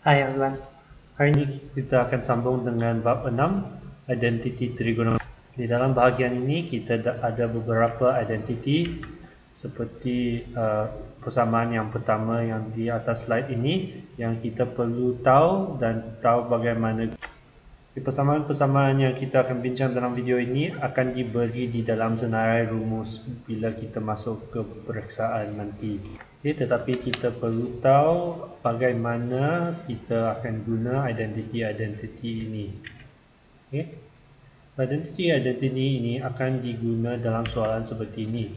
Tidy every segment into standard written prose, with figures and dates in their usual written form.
Hai everyone, hari ini kita akan sambung dengan bab 6, Identity Trigonometry. Di dalam bahagian ini kita ada beberapa identity seperti persamaan yang pertama yang di atas slide ini yang kita perlu tahu dan tahu bagaimana. Persamaan-persamaan yang kita akan bincang dalam video ini akan diberi di dalam senarai rumus bila kita masuk ke peperiksaan nanti. Tetapi kita perlu tahu bagaimana kita akan guna identity ini. Identity ini akan diguna dalam soalan seperti ini.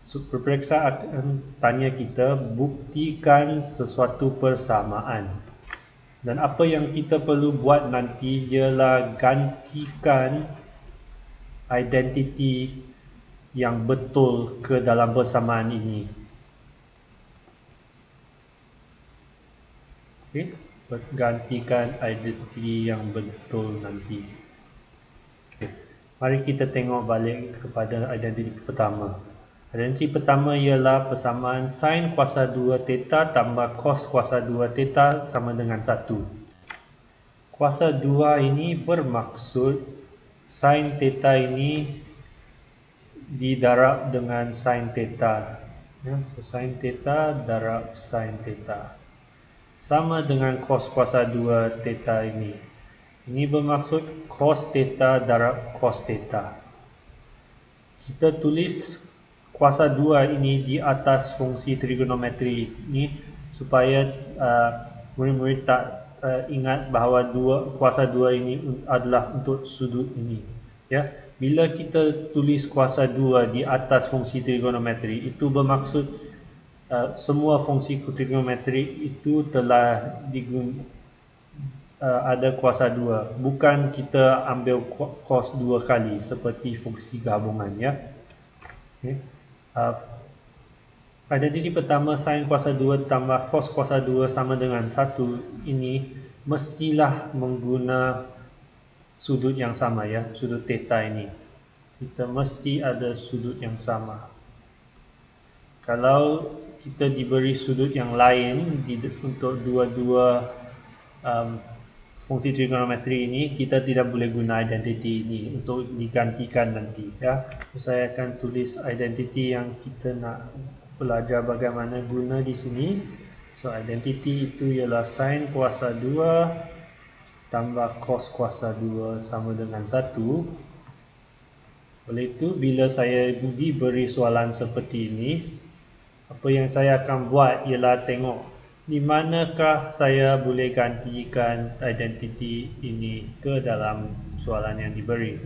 Peperiksa akan tanya kita buktikan sesuatu persamaan. Dan apa yang kita perlu buat nanti ialah gantikan identiti yang betul ke dalam persamaan ini. Gantikan identiti yang betul nanti. Mari kita tengok balik kepada identiti pertama. Identiti pertama ialah persamaan sin kuasa 2 theta tambah cos kuasa 2 theta sama dengan 1. Kuasa 2 ini bermaksud sin theta ini didarab dengan sin theta. So sin theta darab sin theta. Sama dengan cos kuasa 2 theta ini. Ini bermaksud cos theta darab cos theta. Kita tulis kuasa 2 ini di atas fungsi trigonometri ini supaya murid-murid tak ingat bahawa kuasa 2 ini adalah untuk sudut ini. Bila kita tulis kuasa 2 di atas fungsi trigonometri, itu bermaksud semua fungsi trigonometri itu telah ada kuasa 2. Bukan kita ambil cos 2 kali seperti fungsi gabungan. Identiti pertama sin kuasa 2 tambah cos kuasa 2 sama dengan 1 ini mestilah mengguna sudut yang sama, sudut theta ini. Kita mesti ada sudut yang sama. Kalau kita diberi sudut yang lain untuk dua-dua fungsi trigonometri ini, kita tidak boleh guna identiti ini untuk digantikan nanti. Saya akan tulis identiti yang kita nak belajar bagaimana guna di sini. So identiti itu ialah sin kuasa 2 tambah cos kuasa 2 sama dengan 1. Oleh itu, bila saya diberi soalan seperti ini, apa yang saya akan buat ialah tengok di manakah saya boleh gantikan identiti ini ke dalam soalan yang diberi.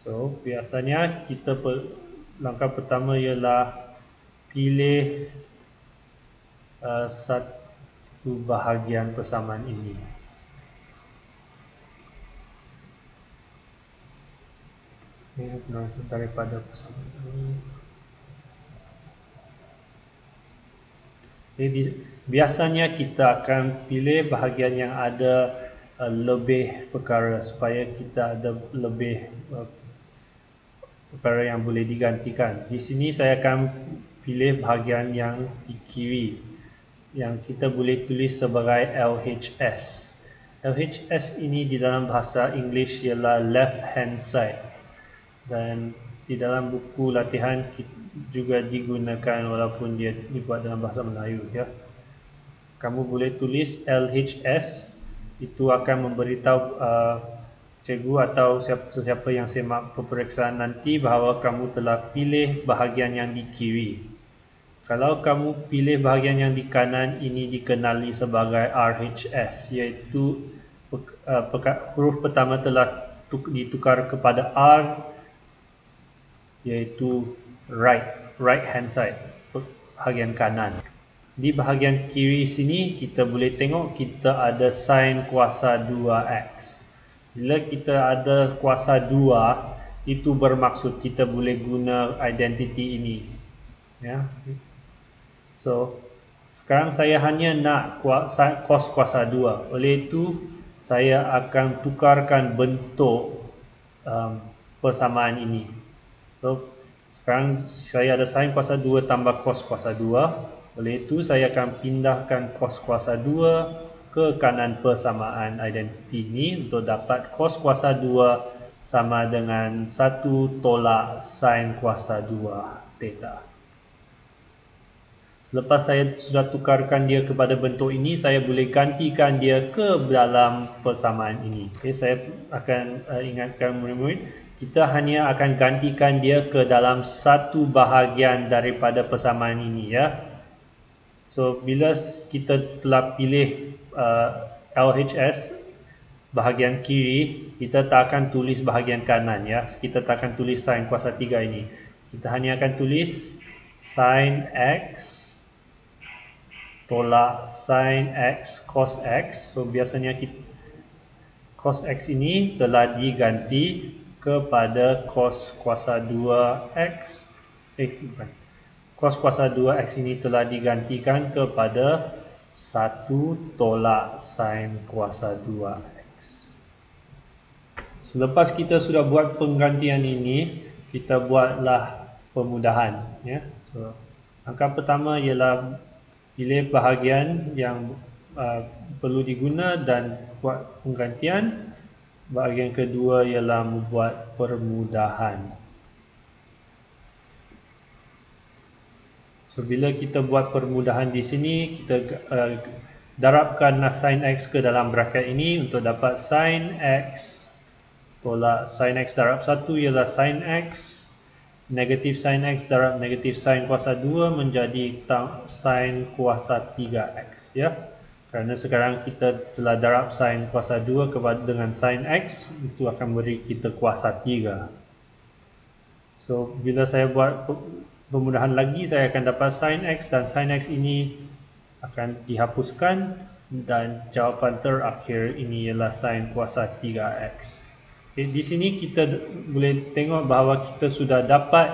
So biasanya kita langkah pertama ialah pilih satu bahagian persamaan ini. Daripada persamaan ini. Jadi, biasanya kita akan pilih bahagian yang ada lebih perkara supaya kita ada lebih perkara yang boleh digantikan. Di sini saya akan pilih bahagian yang di kiri yang kita boleh tulis sebagai LHS. LHS ini di dalam bahasa Inggeris ialah left hand side. Dan di dalam buku latihan juga digunakan walaupun dia dibuat dalam bahasa Melayu. Kamu boleh tulis LHS, itu akan memberitahu cikgu atau sesiapa yang semak peperiksaan nanti bahawa kamu telah pilih bahagian yang di kiri. Kalau kamu pilih bahagian yang di kanan, ini dikenali sebagai RHS, iaitu huruf pertama telah ditukar kepada R, iaitu right hand side, bahagian kanan. Di bahagian kiri sini kita boleh tengok kita ada sin kuasa 2x. Bila kita ada kuasa 2, itu bermaksud kita boleh guna identiti ini. So sekarang saya hanya nak cos kuasa 2. Oleh itu saya akan tukarkan bentuk persamaan ini. So sekarang saya ada sin kuasa 2 tambah cos kuasa 2. Oleh itu, saya akan pindahkan cos kuasa 2 ke kanan persamaan identiti ini untuk dapat cos kuasa 2 sama dengan 1 tolak sin kuasa 2 theta. Selepas saya sudah tukarkan dia kepada bentuk ini, saya boleh gantikan dia ke dalam persamaan ini. Okay, saya akan ingatkan murid-murid, kita hanya akan gantikan dia ke dalam satu bahagian daripada persamaan ini, ya. So, bila kita telah pilih LHS bahagian kiri, kita tak akan tulis bahagian kanan, ya. Kita tak akan tulis sin kuasa 3 ini. Kita hanya akan tulis sin X tolak sin X cos X. So biasanya cos X ini telah diganti kepada cos kuasa 2X. Cos kuasa 2X ini telah digantikan kepada 1 tolak sin kuasa 2X. Selepas kita sudah buat penggantian ini, kita buatlah pemudahan, ya. So, langkah pertama ialah pilih bahagian yang perlu diguna dan buat penggantian. Bahagian kedua ialah membuat permudahan. So, bila kita buat permudahan di sini, kita darabkan sin X ke dalam bracket ini untuk dapat sin X tolak sin X darab 1 ialah sin X. Negatif sin X darab negatif sin kuasa 2 menjadi sin kuasa 3X, ya. Kerana sekarang kita telah darab sin kuasa 2 dengan sin X, itu akan beri kita kuasa 3. So, bila saya buat pemudahan lagi, saya akan dapat sin X, dan sin X ini akan dihapuskan, dan jawapan terakhir ini ialah sin kuasa 3X. Okay, di sini kita boleh tengok bahawa kita sudah dapat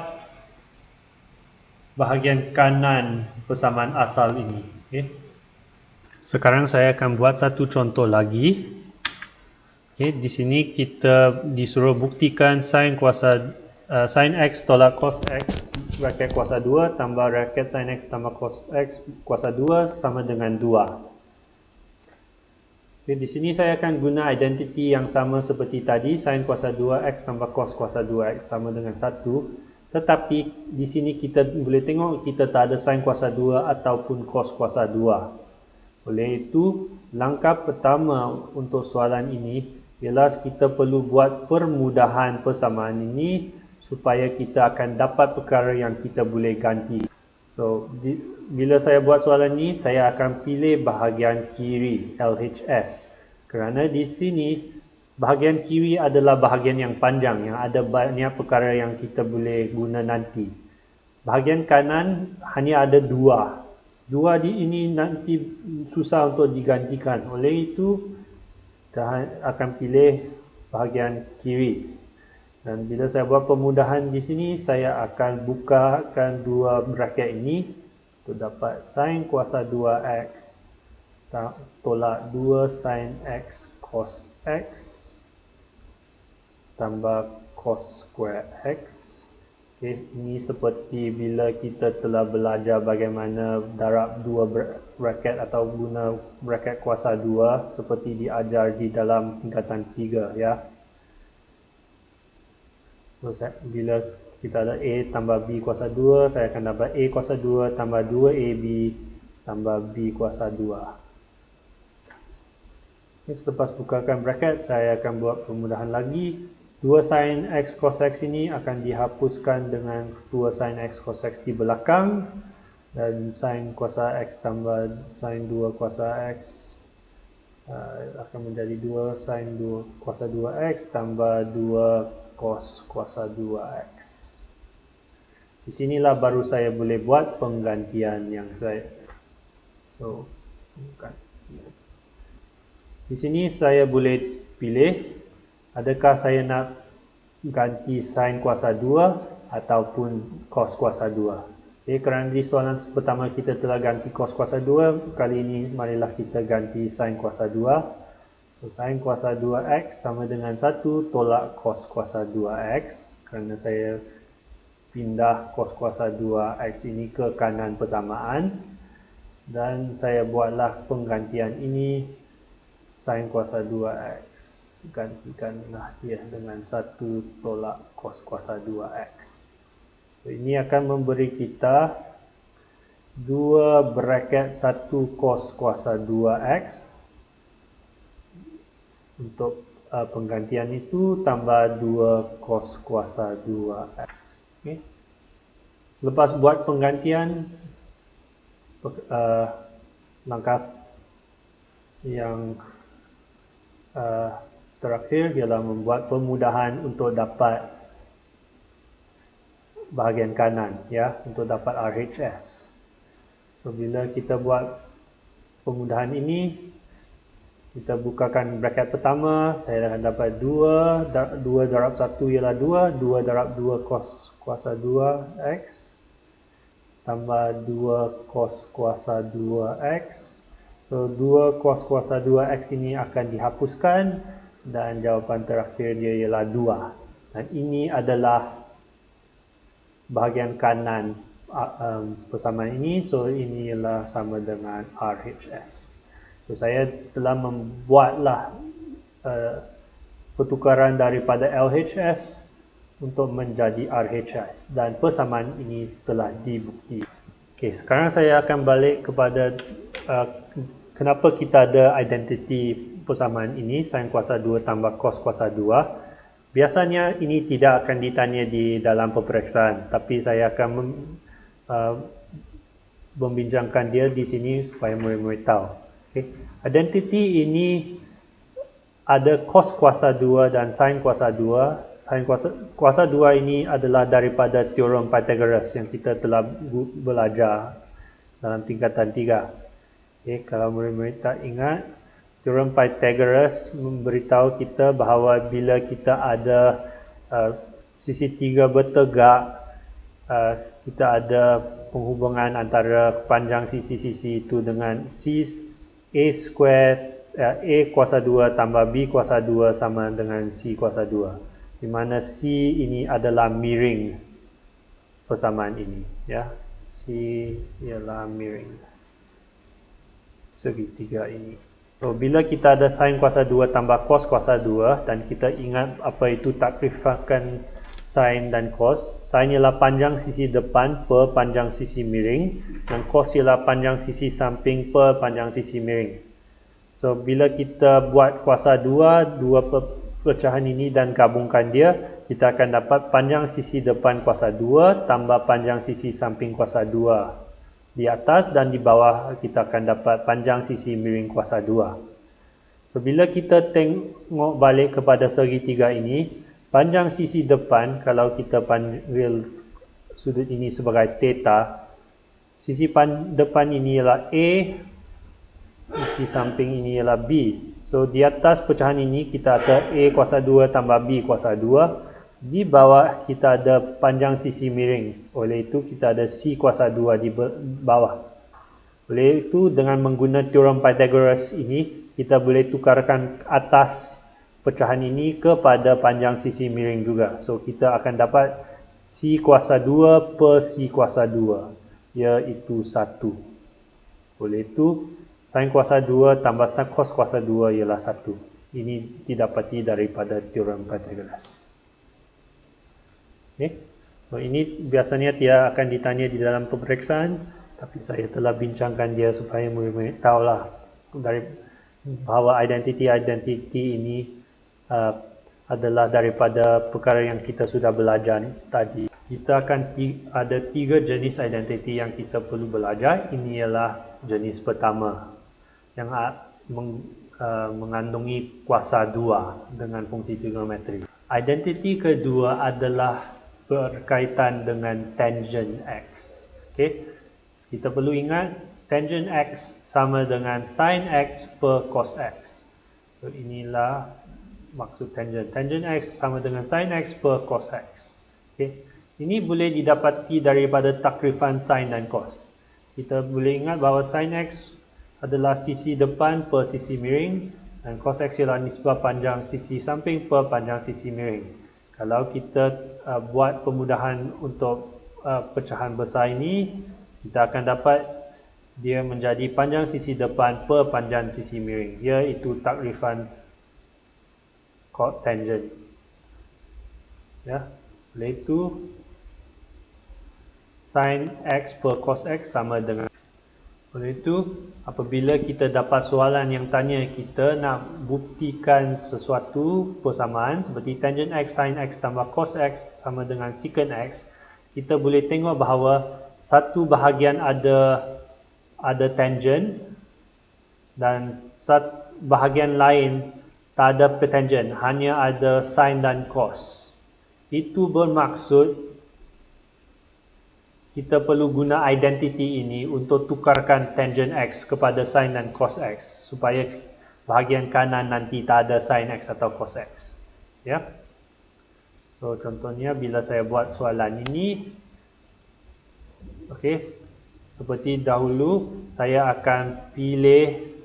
bahagian kanan persamaan asal ini. Okay. Sekarang saya akan buat satu contoh lagi. Okay, di sini kita disuruh buktikan sin X tolak cos X bracket kuasa 2 tambah bracket sin X tambah cos X kuasa 2 sama dengan 2. Okay, di sini saya akan guna identiti yang sama seperti tadi, sin kuasa 2X tambah cos kuasa 2X sama dengan 1. Tetapi di sini kita boleh tengok kita tak ada sin kuasa 2 ataupun cos kuasa 2. Oleh itu, langkah pertama untuk soalan ini ialah kita perlu buat permudahan persamaan ini supaya kita akan dapat perkara yang kita boleh ganti. So, bila saya buat soalan ini, saya akan pilih bahagian kiri, LHS. Kerana di sini, bahagian kiri adalah bahagian yang panjang, yang ada banyak perkara yang kita boleh guna nanti. Bahagian kanan hanya ada 2. 2 ini nanti susah untuk digantikan. Oleh itu, kita akan pilih bahagian kiri. Dan bila saya buat pemudahan di sini, saya akan bukakan dua bracket ini untuk dapat sin kuasa 2x tolak 2 sin x cos x tambah cos square x. Okay, ini seperti bila kita telah belajar bagaimana darab dua bracket atau guna bracket kuasa 2 seperti diajar di dalam tingkatan 3, ya. So, bila kita ada A tambah B kuasa 2, saya akan dapat A kuasa 2 tambah 2AB tambah B kuasa 2. Okay, selepas bukakan bracket, saya akan buat permudahan lagi. 2 sin X cos X ini akan dihapuskan dengan 2 sin X cos X di belakang. Dan sin kuasa X tambah sin 2 kuasa X akan menjadi 2 sin 2 kuasa 2X tambah 2 cos kuasa 2x. Di sinilah baru saya boleh buat penggantian yang saya. So, di sini saya boleh pilih adakah saya nak ganti sin kuasa 2 ataupun cos kuasa 2. Okay, kerana di soalan pertama kita telah ganti cos kuasa 2, kali ini marilah kita ganti sin kuasa 2. So, sin kuasa 2x sama dengan 1 tolak cos kuasa 2x. Kerana saya pindah cos kuasa 2x ini ke kanan persamaan. Dan saya buatlah penggantian ini, sin kuasa 2x, gantikanlah dia dengan 1 tolak cos kuasa 2x. So, ini akan memberi kita 2 bracket 1 cos kuasa 2x untuk penggantian itu, tambah 2 cos kuasa 2x. Okay. Selepas buat penggantian, langkah yang terakhir ialah membuat pemudahan untuk dapat bahagian kanan, ya, untuk dapat RHS. So bila kita buat pemudahan ini, kita bukakan bracket pertama, saya akan dapat 2 darab 1 ialah 2, 2 darab 2 cos kuasa 2x tambah 2 cos kuasa 2x. So 2 cos kuasa 2x ini akan dihapuskan dan jawapan terakhir dia ialah 2. Dan ini adalah bahagian kanan persamaan ini, so ini ialah sama dengan RHS. So saya telah membuatlah pertukaran daripada LHS untuk menjadi RHS dan persamaan ini telah dibukti. Okey, sekarang saya akan balik kepada kenapa kita ada identiti persamaan ini, sin kuasa 2 tambah cos kuasa 2. Biasanya ini tidak akan ditanya di dalam peperiksaan, tapi saya akan membincangkan dia di sini supaya murid-murid tahu. Okay. Identiti ini ada cos kuasa 2 dan sin kuasa 2. Sin kuasa 2 ini adalah daripada teorem Pythagoras yang kita telah belajar dalam tingkatan 3. Okay, kalau murid-murid tak ingat, teorem Pythagoras memberitahu kita bahawa bila kita ada sisi 3 bertegak, kita ada penghubungan antara panjang sisi-sisi itu dengan A square, A kuasa 2 tambah B kuasa 2 sama dengan C kuasa 2. Di mana C ini adalah miring persamaan ini, ya. C ialah miring segitiga ini. So bila kita ada sin kuasa 2 tambah cos kuasa 2 dan kita ingat apa itu takrifakan sin dan cos. Sin ialah panjang sisi depan per panjang sisi miring dan cos ialah panjang sisi samping per panjang sisi miring. So bila kita buat kuasa 2, dua pecahan ini dan gabungkan dia, kita akan dapat panjang sisi depan kuasa 2 tambah panjang sisi samping kuasa 2 di atas, dan di bawah kita akan dapat panjang sisi miring kuasa 2. So bila kita tengok balik kepada segitiga ini, panjang sisi depan, kalau kita panggil sudut ini sebagai theta, sisi depan ini ialah A, sisi samping ini ialah B. So di atas pecahan ini kita ada A kuasa 2 tambah B kuasa 2. Di bawah kita ada panjang sisi miring. Oleh itu kita ada C kuasa 2 di bawah. Oleh itu dengan menggunakan teorem Pythagoras ini, kita boleh tukarkan atas pecahan ini kepada panjang sisi miring juga. So kita akan dapat C kuasa 2 per C kuasa 2, iaitu 1. Oleh itu sin kuasa 2 tambah cos kuasa 2 ialah 1. Ini didapati daripada teorem Pythagoras. Okay. So ini biasanya tidak akan ditanya di dalam peperiksaan, tapi saya telah bincangkan dia supaya murid-murid tahulah bahawa identiti ini adalah daripada perkara yang kita sudah belajar tadi. Kita akan ada 3 jenis identiti yang kita perlu belajar. Ini ialah jenis pertama, yang mengandungi kuasa 2 dengan fungsi trigonometri. Identiti kedua adalah berkaitan dengan tangent X. Okay. Kita perlu ingat tangent X sama dengan sin X per cos X. So inilah maksud tangent. Tangent X sama dengan sin X per cos X. Okay. Ini boleh didapati daripada takrifan sin dan cos. Kita boleh ingat bahawa sin X adalah sisi depan per sisi miring dan cos X ialah nisbah panjang sisi samping per panjang sisi miring. Kalau kita buat pemudahan untuk pecahan besar ini, kita akan dapat dia menjadi panjang sisi depan per panjang sisi miring, iaitu takrifan tangent. Ya, oleh itu sin x per cos x sama dengan. Oleh itu, apabila kita dapat soalan yang tanya kita nak buktikan sesuatu persamaan seperti tangent x sin x tambah cos x sama dengan secant x, kita boleh tengok bahawa satu bahagian ada tangent dan bahagian lain tak ada tangent, hanya ada sin dan cos. Itu bermaksud kita perlu guna identity ini untuk tukarkan tangent x kepada sin dan cos x supaya bahagian kanan nanti tak ada sin x atau cos x. Ya. So contohnya bila saya buat soalan ini, okey, seperti dahulu saya akan pilih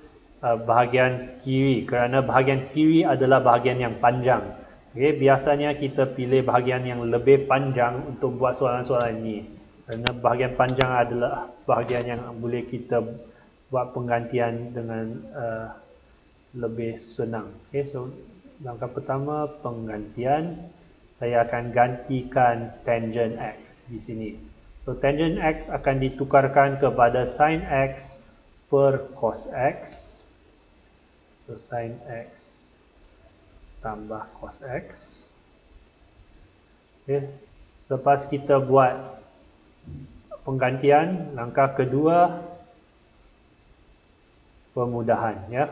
bahagian kiri kerana bahagian kiri adalah bahagian yang panjang. Okey, biasanya kita pilih bahagian yang lebih panjang untuk buat soalan-soalan ini. Kerana bahagian panjang adalah bahagian yang boleh kita buat penggantian dengan lebih senang. Okay, so langkah pertama penggantian, saya akan gantikan tangent x di sini. So tangent x akan ditukarkan kepada sin x per cos x. So sin x tambah cos x. Okay, selepas kita buat penggantian, langkah kedua pemudahan, ya.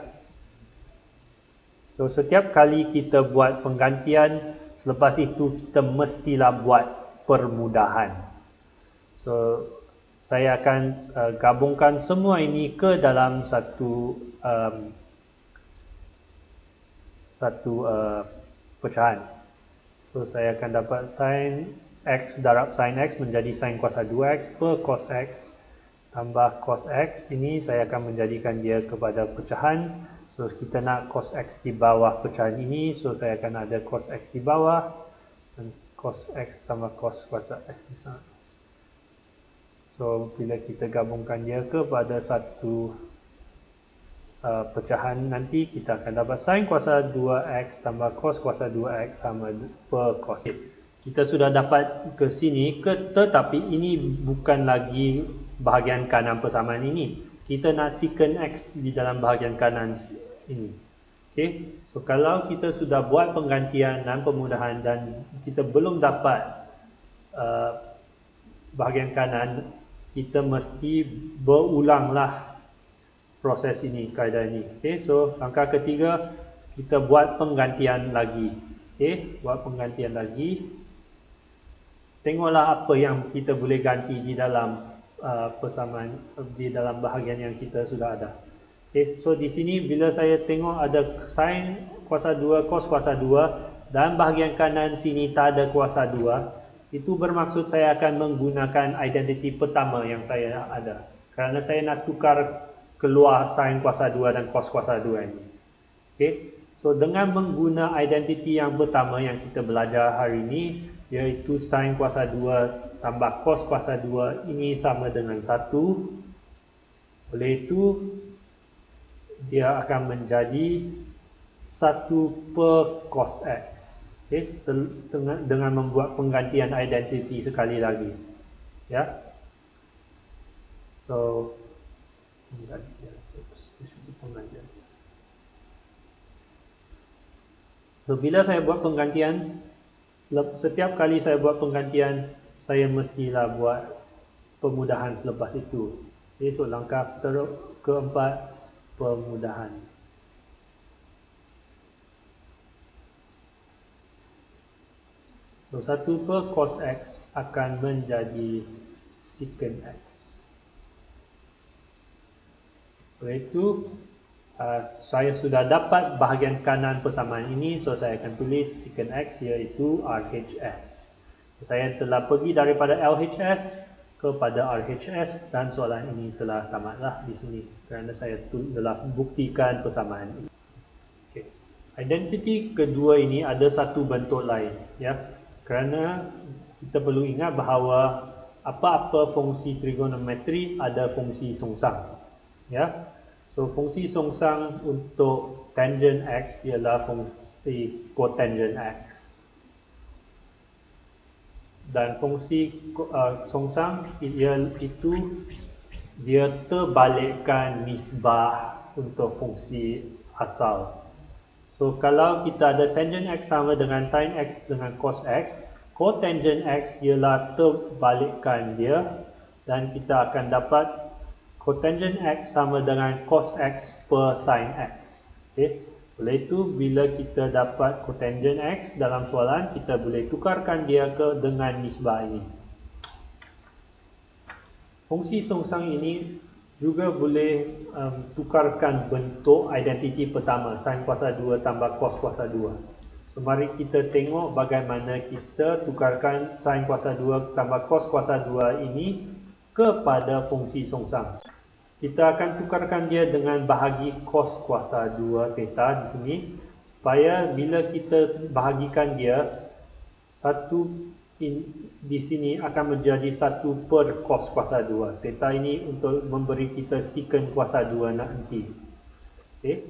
So setiap kali kita buat penggantian, selepas itu kita mestilah buat permudahan. So saya akan gabungkan semua ini ke dalam satu pecahan. So saya akan dapat sin x darab sin x menjadi sin kuasa 2x per cos x tambah cos x. Ini saya akan menjadikan dia kepada pecahan. So kita nak cos x di bawah pecahan ini, so saya akan ada cos x di bawah dan cos x tambah cos kuasa x di sana. So bila kita gabungkan dia kepada satu pecahan, nanti kita akan dapat sin kuasa 2x tambah cos kuasa 2x sama per cos x. Kita sudah dapat ke sini, tetapi ini bukan lagi bahagian kanan persamaan ini. Kita nak secant x di dalam bahagian kanan ini. Okay? So kalau kita sudah buat penggantian dan pemudahan dan kita belum dapat bahagian kanan, kita mesti berulanglah proses ini, kaedah ini. Okay? So langkah ketiga, kita buat penggantian lagi. Okay? Buat penggantian lagi. Tengoklah apa yang kita boleh ganti di dalam persamaan, di dalam bahagian yang kita sudah ada. Okay, so di sini bila saya tengok ada sin kuasa 2, cos kuasa 2 dan bahagian kanan sini tak ada kuasa 2, itu bermaksud saya akan menggunakan identiti pertama yang saya ada. Kerana saya nak tukar keluar sin kuasa 2 dan cos kuasa 2 ini. Okay, so dengan mengguna identiti yang pertama yang kita belajar hari ini, iaitu sin kuasa 2 tambah cos kuasa 2, ini sama dengan 1. Oleh itu, dia akan menjadi 1 per cos x. Okay? Dengan membuat penggantian identiti sekali lagi. Ya. So, penggantian. So, bila saya buat penggantian, setiap kali saya buat penggantian, saya mestilah buat pemudahan selepas itu. Okay, so langkah keempat, pemudahan. So 1 per cos x akan menjadi secant x. Oleh itu, saya sudah dapat bahagian kanan persamaan ini, so saya akan tulis secant x iaitu RHS. Saya telah pergi daripada LHS kepada RHS dan soalan ini telah tamatlah di sini kerana saya telah buktikan persamaan ini. Okay. Identiti kedua ini ada satu bentuk lain, ya. Kerana kita perlu ingat bahawa apa-apa fungsi trigonometri ada fungsi songsang. Ya. So fungsi songsang untuk tangent X ialah fungsi cotangent X. Dan fungsi songsang itu dia terbalikkan nisbah untuk fungsi asal. So kalau kita ada tangent X sama dengan sin X dengan cos X, cotangent X ialah terbalikkan dia, dan kita akan dapat cotangent X sama dengan cos X per sin X. Okay. Oleh itu, bila kita dapat cotangent X dalam soalan, kita boleh tukarkan dia dengan nisbah ini. Fungsi songsang ini juga boleh tukarkan bentuk identiti pertama, sin kuasa 2 tambah cos kuasa 2. So, mari kita tengok bagaimana kita tukarkan sin kuasa 2 tambah cos kuasa 2 ini kepada fungsi songsang. Kita akan tukarkan dia dengan bahagi cos kuasa 2 theta di sini, supaya bila kita bahagikan dia, di sini akan menjadi 1 per cos kuasa 2. Theta ini untuk memberi kita secant kuasa 2 nanti. Okay.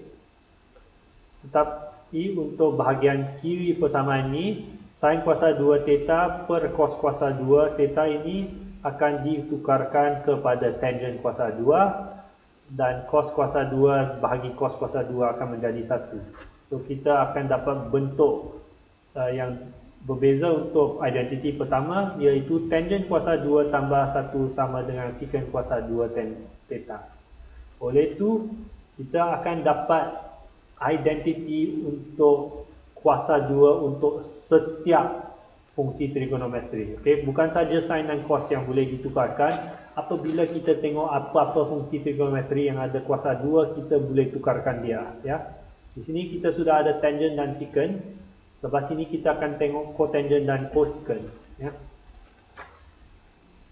Tetapi untuk bahagian kiri persamaan ini, sin kuasa 2 theta per cos kuasa 2 theta ini akan ditukarkan kepada tangent kuasa 2, dan cos kuasa 2 bahagi cos kuasa 2 akan menjadi 1. So kita akan dapat bentuk yang berbeza untuk identiti pertama, iaitu tangent kuasa 2 tambah 1 sama dengan secant kuasa 2 theta. Oleh itu, kita akan dapat identiti untuk kuasa 2 untuk setiap fungsi trigonometri. Okay? Bukan saja sin dan cos yang boleh ditukarkan. Apabila kita tengok apa-apa fungsi trigonometri yang ada kuasa 2, kita boleh tukarkan dia. Ya? Di sini kita sudah ada tangent dan secant. Lepas ini kita akan tengok cotangent dan cosecant. Ya?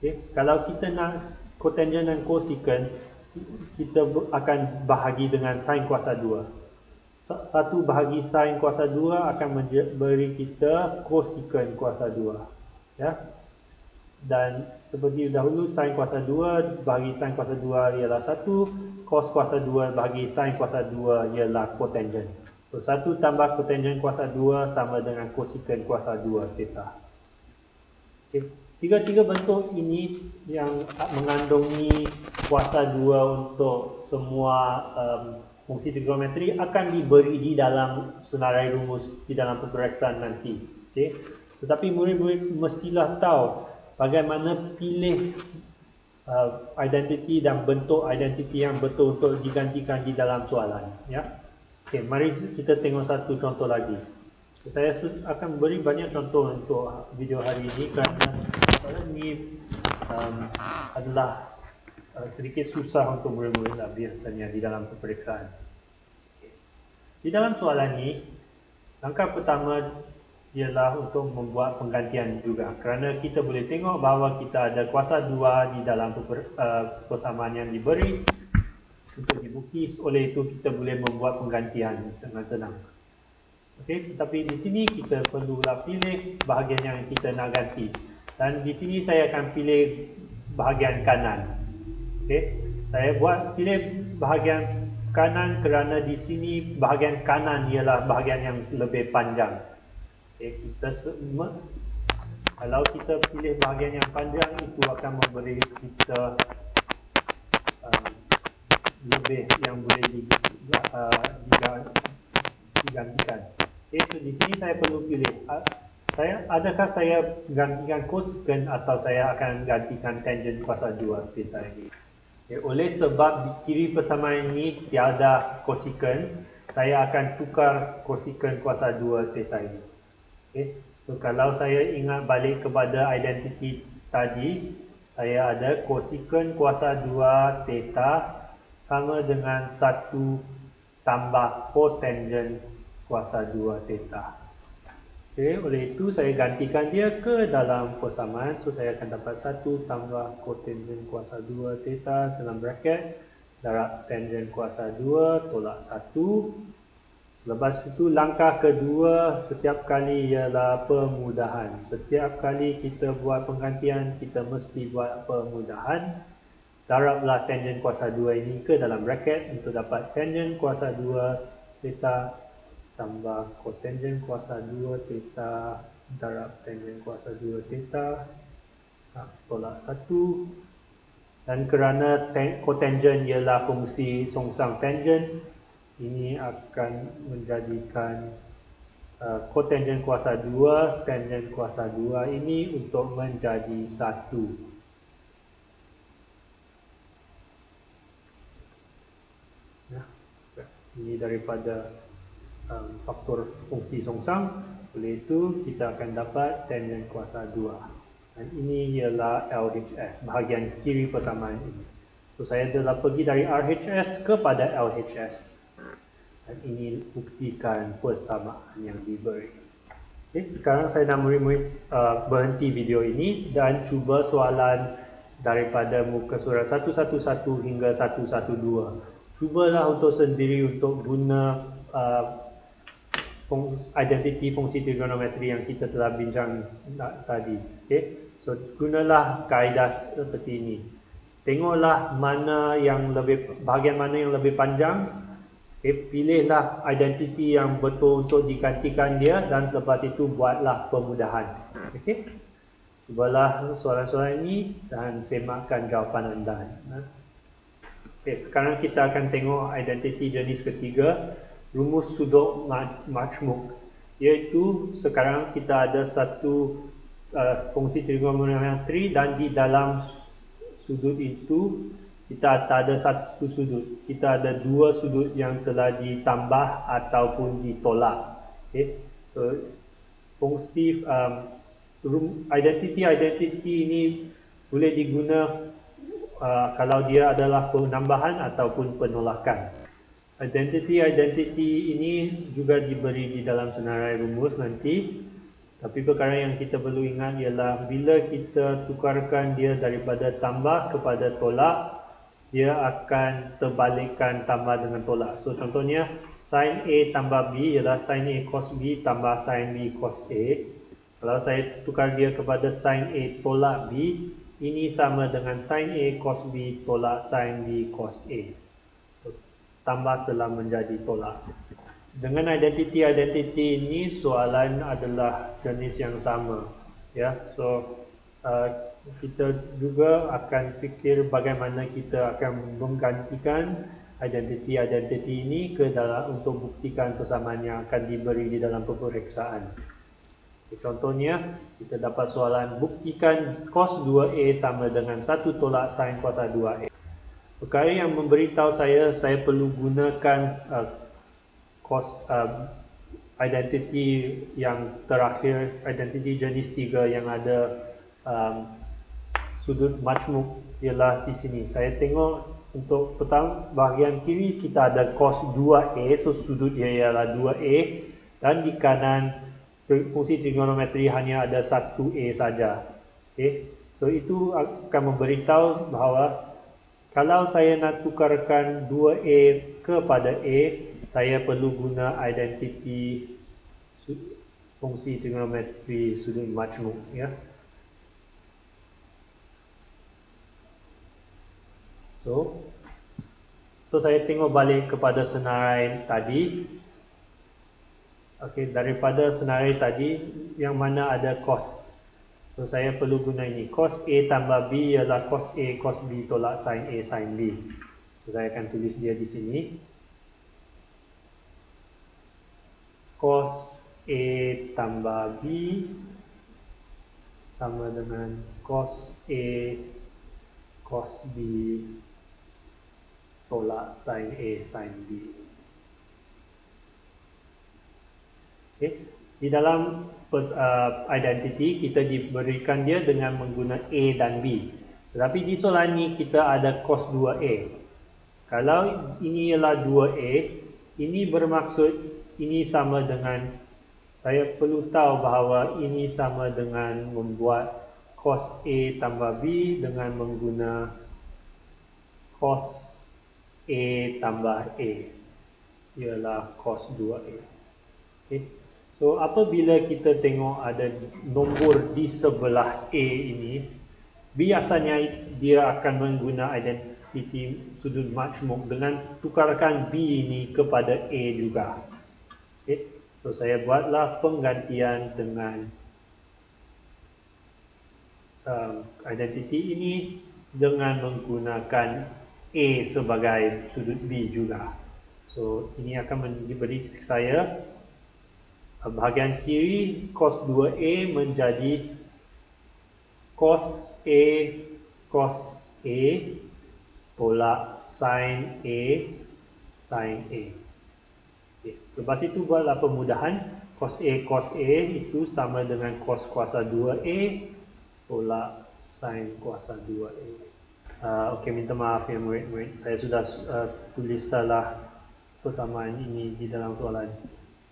Okay? Kalau kita nak cotangent dan cosecant, kita akan bahagi dengan sin kuasa 2. 1 bahagi sin kuasa 2 akan memberi kita cosecant kuasa 2. Ya? Dan seperti dahulu, sin kuasa 2 bahagi sin kuasa 2 ialah 1, cos kuasa 2 bahagi sin kuasa 2 ialah cotangent. So 1 tambah cotangent kuasa 2 sama dengan cosecant kuasa 2 theta. Okay. Tiga-tiga bentuk ini yang mengandungi kuasa 2 untuk semua fungsi trigonometri akan diberi di dalam senarai rumus di dalam peperiksaan nanti. Okay. Tetapi murid-murid mestilah tahu bagaimana pilih identiti dan bentuk identiti yang betul untuk digantikan di dalam soalan. Ya. Okay, mari kita tengok satu contoh lagi. Saya akan beri banyak contoh untuk video hari ini kerana soalan ini adalah sedikit susah untuk murid-murid biasanya di dalam peperiksaan. Di dalam soalan ini, langkah pertama ialah untuk membuat penggantian juga, kerana kita boleh tengok bahawa kita ada kuasa 2 di dalam persamaan yang diberi untuk dibukti. Oleh itu kita boleh membuat penggantian dengan senang. Okey, tetapi di sini kita perlulah pilih bahagian yang kita nak ganti. Dan di sini saya akan pilih bahagian kanan. Okey, saya pilih bahagian kanan kerana di sini bahagian kanan ialah bahagian yang lebih panjang. Okay, kalau kita pilih bahagian yang panjang, itu akan memberi kita lebih yang boleh digantikan. Okay, so di sini saya perlu pilih, adakah saya gantikan cosecant atau saya akan gantikan tangent kuasa 2 theta ini. Okay, oleh sebab di kiri persamaan ini tiada cosecant, saya akan tukar cosecant kuasa 2 theta ini. Okay. So kalau saya ingat balik kepada identiti tadi, saya ada cosecant kuasa 2 theta sama dengan 1 tambah cotangent kuasa 2 theta. Okay, oleh itu saya gantikan dia ke dalam persamaan. So saya akan dapat 1 tambah cotangent kuasa 2 theta dalam bracket darab tangent kuasa 2 tolak 1 Lepas itu langkah kedua setiap kali ialah pemudahan. Setiap kali kita buat penggantian, kita mesti buat pemudahan. Darablah tangen kuasa 2 ini ke dalam bracket untuk dapat tangen kuasa 2 theta tambah cotangent kuasa 2 theta darab tangen kuasa 2 theta tolak 1. Dan kerana cotangent ialah fungsi songsang tangent, ini akan menjadikan cotangent kuasa 2, tangent kuasa 2 ini untuk menjadi 1. Ini daripada faktor fungsi songsang. Oleh itu kita akan dapat tangent kuasa 2. Dan ini ialah LHS, bahagian kiri persamaan ini. So saya telah pergi dari RHS kepada LHS. Dan ini buktikan persamaan yang diberi. Okay, sekarang saya nak berhenti video ini dan cuba soalan daripada muka surat 111 hingga 112. Cubalah untuk sendiri untuk guna identiti fungsi trigonometri yang kita telah bincang tadi. Okay? So gunalah kaedah seperti ini. Tengoklah bahagian mana yang lebih panjang. Okay? Pilihlah identiti yang betul untuk digantikan dia dan selepas itu buatlah pemudahan. Okay? Cubalah soalan-soalan ini dan semakkan jawapan anda. Okay, sekarang kita akan tengok identiti jenis ketiga, rumus sudut majmuk. Iaitu sekarang kita ada satu fungsi trigonometri dan di dalam sudut itu kita tak ada satu sudut. Kita ada dua sudut yang telah ditambah ataupun ditolak. Okay. So fungsi identiti ini boleh diguna kalau dia adalah penambahan ataupun penolakan. Identiti ini juga diberi di dalam senarai rumus nanti. Tapi perkara yang kita perlu ingat ialah bila kita tukarkan dia daripada tambah kepada tolak, dia akan terbalikkan tambah dengan tolak. So contohnya sin A tambah B ialah sin A cos B tambah sin B cos A. Kalau saya tukar dia kepada sin A tolak B, ini sama dengan sin A cos B tolak sin B cos A. So, tambah telah menjadi tolak. Dengan identiti ini soalan adalah jenis yang sama. Ya, so kita juga akan fikir bagaimana kita akan menggantikan identiti ini ke dalam untuk buktikan persamaan yang akan diberi di dalam peperiksaan. Contohnya, kita dapat soalan buktikan cos 2A sama dengan 1 tolak sin kuasa 2A. Perkara yang memberitahu saya perlu gunakan identiti yang terakhir, identiti jenis 3 yang ada sudut majmuk ialah di sini. Saya tengok untuk pertama bahagian kiri kita ada cos 2A, so sudut dia ialah 2A, dan di kanan fungsi trigonometri hanya ada 1A saja. Okay. So itu akan memberitahu bahawa kalau saya nak tukarkan 2A kepada A, saya perlu guna identiti fungsi trigonometri sudut majmuk. Ya. So saya tengok balik kepada senarai tadi. Okey, daripada senarai tadi yang mana ada cos. So saya perlu guna ini. Cos A tambah B ialah cos A cos B tolak sin A sin B. So saya akan tulis dia di sini. Cos A tambah B sama dengan cos A cos B tolak sin A sin B. Okay. Di dalam identiti kita diberikan dia dengan menggunakan A dan B. Tetapi di soalan ini kita ada cos 2A. Kalau ini ialah 2A, ini bermaksud ini sama dengan, saya perlu tahu bahawa ini sama dengan membuat cos A tambah B dengan mengguna cos A tambah A. ialah cos 2A. Okay. So apabila kita tengok ada nombor di sebelah A ini, biasanya dia akan mengguna identiti sudut majmuk dengan tukarkan B ini kepada A juga. Okay. So saya buatlah penggantian dengan identiti ini dengan menggunakan A sebagai sudut B juga. So ini akan memberi saya bahagian kiri cos 2A menjadi cos A tolak sin A sin A. Okay. Lepas itu buatlah pemudahan. Cos A itu sama dengan cos kuasa 2A tolak sin kuasa 2A. Okey, minta maaf ya murid-murid. Saya sudah tulis salah persamaan ini di dalam soalan.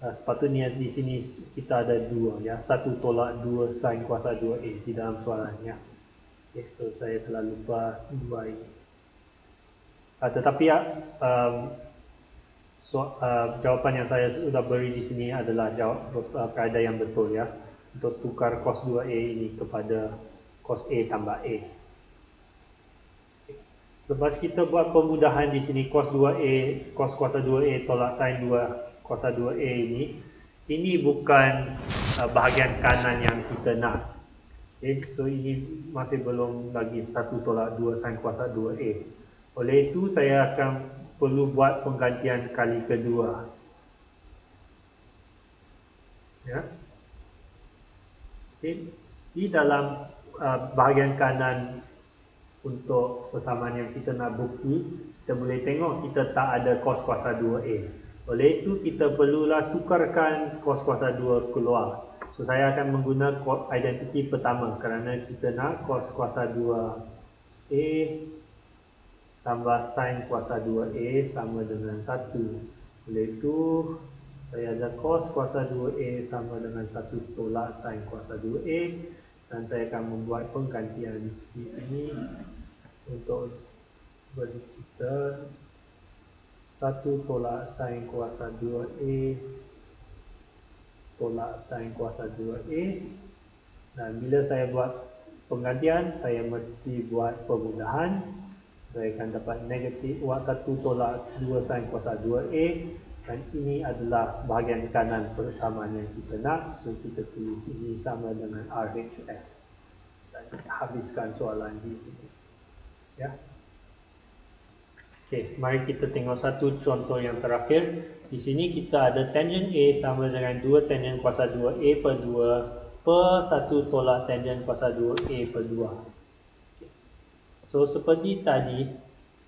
Sepatutnya di sini kita ada 2 ya. 1 tolak 2 sin kuasa 2A di dalam soalan ya. Okay, so saya telah lupa 2 ini. Tetapi jawapan yang saya sudah beri di sini adalah kaedah yang betul ya. Untuk tukar cos 2A ini kepada cos A tambah A. Lepas kita buat pemudahan di sini cos 2A, cos kuasa 2A tolak sin 2 kuasa 2A ini bukan bahagian kanan yang kita nak. Okay, so ini masih belum lagi 1 tolak 2 sin kuasa 2A. Oleh itu saya akan perlu buat penggantian kali kedua. Ya. Okay. Di dalam bahagian kanan untuk persamaan yang kita nak bukti, kita boleh tengok kita tak ada cos kuasa 2A. Oleh itu kita perlulah tukarkan cos kuasa 2 keluar. So saya akan menggunakan identiti pertama kerana kita nak cos kuasa 2A tambah sin kuasa 2A sama dengan 1. Oleh itu saya ada cos kuasa 2A sama dengan 1 tolak sin kuasa 2A. Dan saya akan membuat penggantian di sini untuk beri kita 1 tolak sin kuasa 2A tolak sin kuasa 2A. Dan bila saya buat penggantian, saya mesti buat pemudahan. Saya akan dapat negatif 1 tolak 2 sin kuasa 2A. Dan ini adalah bahagian kanan persamaan yang kita nak. So kita tulis ini sama dengan RHS. Dan habiskan soalan di sini. Ya. Okey, mari kita tengok satu contoh yang terakhir. Di sini kita ada tangent A sama dengan 2 tangent kuasa 2A per 2 per 1 tolak tangent kuasa 2A per 2. Okay. So seperti tadi,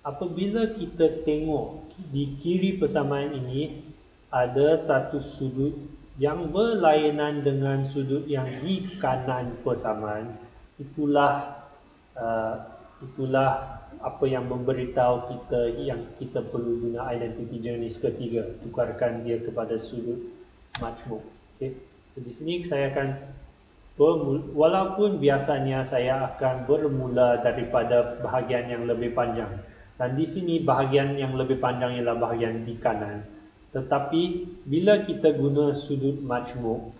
apabila kita tengok di kiri persamaan ini ada satu sudut yang berlainan dengan sudut yang di kanan persamaan, itulah apa yang memberitahu kita yang kita perlu guna identiti jenis ketiga, tukarkan dia kepada sudut majmuk. Okay. So, di sini saya akan walaupun biasanya saya akan bermula daripada bahagian yang lebih panjang, dan di sini bahagian yang lebih panjang ialah bahagian di kanan. Tetapi bila kita guna sudut majmuk,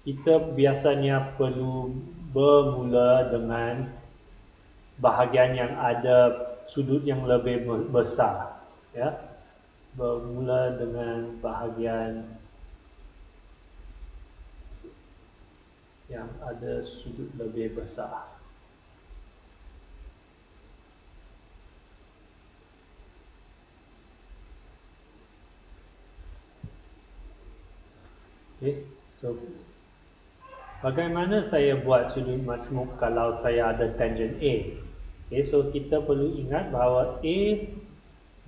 kita biasanya perlu bermula dengan bahagian yang ada sudut yang lebih besar, ya. Bermula dengan bahagian yang ada sudut lebih besar. Okay. So bagaimana saya buat sudut majmuk kalau saya ada tangent A? Okay, so kita perlu ingat bahawa A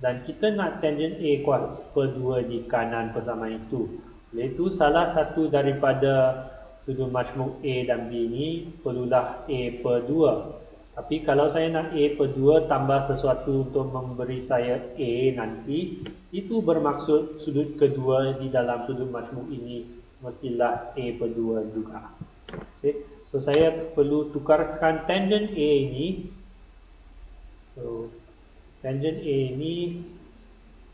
dan kita nak tangent A kuasa per 2 di kanan persamaan itu. Iaitu salah satu daripada sudut majmuk A dan B ini perlulah A per 2. Tapi kalau saya nak A per 2 tambah sesuatu untuk memberi saya A nanti, itu bermaksud sudut kedua di dalam sudut majmuk ini mestilah A per 2 juga. Okay. So saya perlu tukarkan tangent A ini. So tangent A ini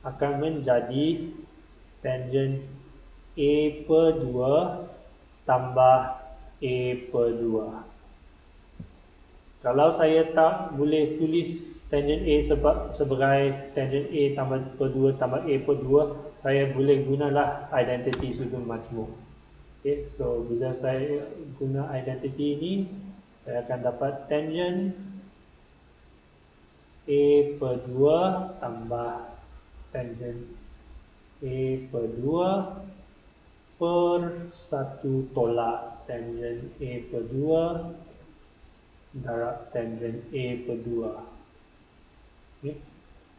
akan menjadi tangent A per 2 tambah A per 2. Kalau saya tak boleh tulis tangent A sebagai tangent A tambah per 2 tambah A per 2, saya boleh gunalah identiti sudut majmuk. Okay, so bila saya guna identiti ini, saya akan dapat tangent A per 2 tambah tangent A per 2 per 1 tolak tangent A per 2 darab tangent A per 2. Okay.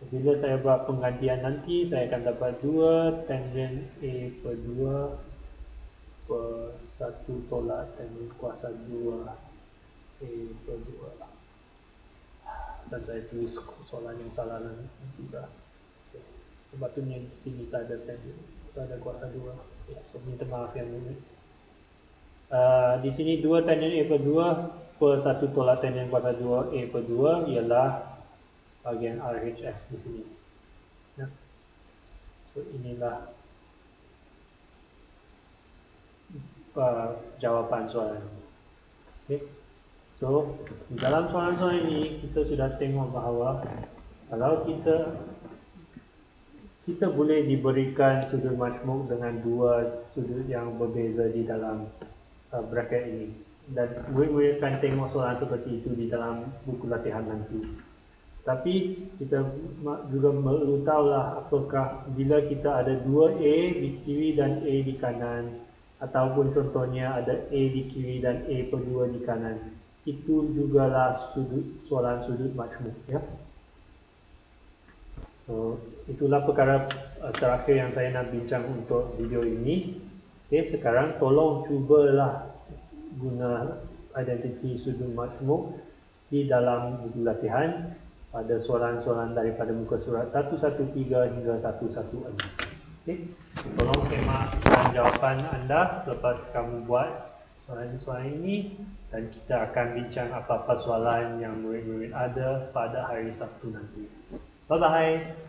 Bila saya buat penggantian nanti, saya akan dapat 2 tangent A per 2 per 1 tolak tangent kuasa 2 A per 2. Dan saya tulis soalan yang salah juga. Okay. Sebetulnya di sini tak ada tangent, tak ada kuasa 2. Okay. So minta maaf yang ini. Di sini 2 tangent A per 2 per 1 tolak tangent kuasa 2 A per 2 ialah bahagian RHS di sini. Ya. So inilah jawapan soalan. Okay. So di dalam soalan-soalan ini kita sudah tengok bahawa kalau kita boleh diberikan sudut majmuk dengan dua sudut yang berbeza di dalam bracket ini, dan murid-murid akan tengok soalan seperti itu di dalam buku latihan nanti. Tapi kita juga perlu tahulah apakah bila kita ada 2A di kiri dan A di kanan, ataupun contohnya ada A di kiri dan A per 2 di kanan, itu jugalah soalan sudut majmuk, ya. So itulah perkara terakhir yang saya nak bincang untuk video ini. Okay, sekarang tolong cubalah guna identiti sudut majmuk di dalam buku latihan pada soalan-soalan daripada muka surat 113 hingga 116. Okay. Tolong semakkan jawapan anda selepas kamu buat soalan-soalan ini, dan kita akan bincang apa-apa soalan yang murid-murid ada pada hari Sabtu nanti. Bye-bye.